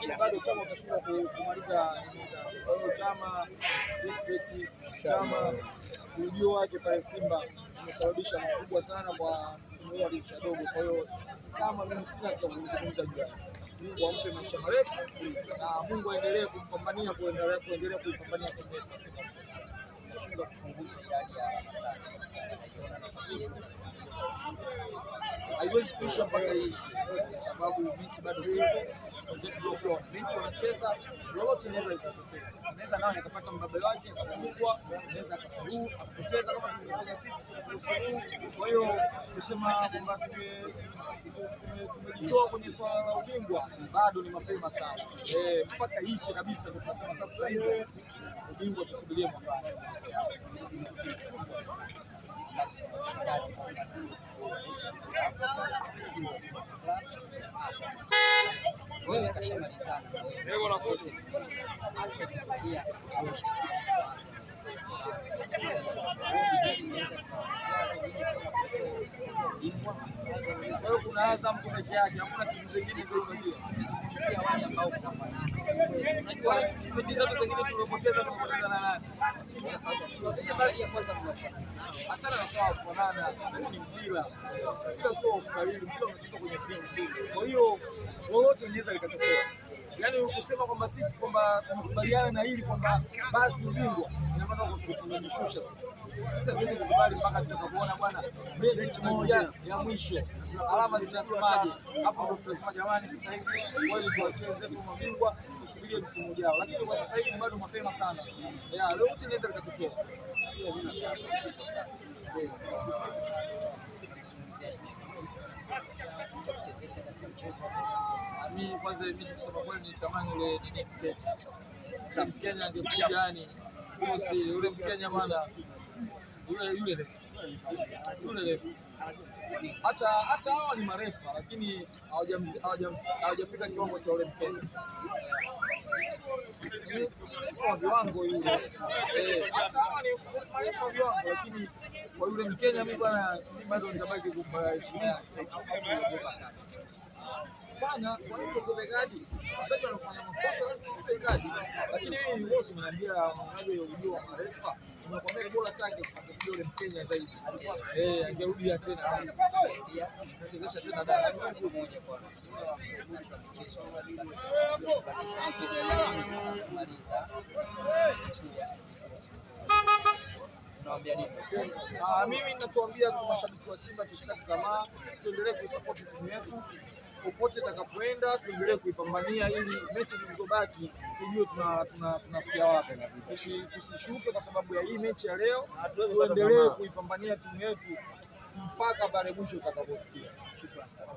lakini bado Chama utashindwa kumaliza. Kwa hiyo Chama respect, Chama ujio wake pale Simba umesababisha makubwa sana kwa msimu huu wa dirisha dogo. Kwa hiyo Chama mimi sina cha kuzungumza juu yake. Mungu ampe maisha marefu na Mungu aendelee kumpambania kuendelea kuipambania timu yetu Simba. Tunashindwa kupunguza idadi ya haiwezi kuisha mpaka hii, kwa sababu mechi bado zipo. Mechi wanacheza, lolote inaweza ikatokea. Anaweza naye akapata mbabe wake akafungwa, anaweza akafungua akapoteza kama tulivyofanya sisi. Kwa hiyo kusema kwamba tumejitoa kwenye swala la ubingwa bado ni mapema sana. Mpaka ishe kabisa tukasema sasa hivi ubingwa tusubirie mwakani. Wewe kashamalizana. Leo na foto. Acha kufikia. Wewe kuna Azam peke yake, hakuna timu zingine zilizojua. Sisi wale ambao tunafanana. Unajua sisi mechi zetu zingine tumepoteza na nani? Tunaangalia kwanza mnafanana. Achana na sawa kufanana, ni mpira. Mpira sio kukalili, mpira unachezwa kwenye pitch. Kwa hiyo lolote linaweza likatokea. Yaani ukisema kwamba sisi kwamba tunakubaliana na hili kwamba basi ubingwa ina maana tunajishusha sisi. Sasa hatuwezi kukubali mpaka tutakapoona bwana mechi moja ya mwisho. Alama zinasemaje? Hapo ndio tutasema jamani, sasa hivi kweli tuwacheze tu mabingwa, tusubirie msimu ujao. Lakini kwa sasa hivi bado mapema sana. Leo yote inaweza ikatokea. Mimi kwanza kusema kweli nitamani yule Mkenya. Mkenya angekuja yani sisi yule Mkenya maana yule hata hao ni marefa lakini hawajafika kiwango cha yule Mkenya. Kwa viwango yule hata hao ni marefa viwango lakini kwa yule Mkenya mimi bwana bado nitabaki kumpa heshima. Bana kwa gadi sasa wanafanya makosa lazima gadi, lakini mimi ni bosi mnaambia mmoja ujio wa marefa unakwambia bora take kwa yule Mkenya zaidi angerudia tena kuchezesha tena dada moja kwa Simba mchezo kumaliza. Naambia nini? Mimi ninatuambia tu mashabiki wa Simba tusikate tamaa, tuendelee kuisupport timu yetu. Popote takapoenda tuendelee kuipambania ili mechi zilizobaki tujue tunafikia wapi. Tusishuke kwa sababu ya hii mechi ya leo, tuendelee kuipambania timu yetu mpaka pale mwisho utakapofikia. Shukrani sana.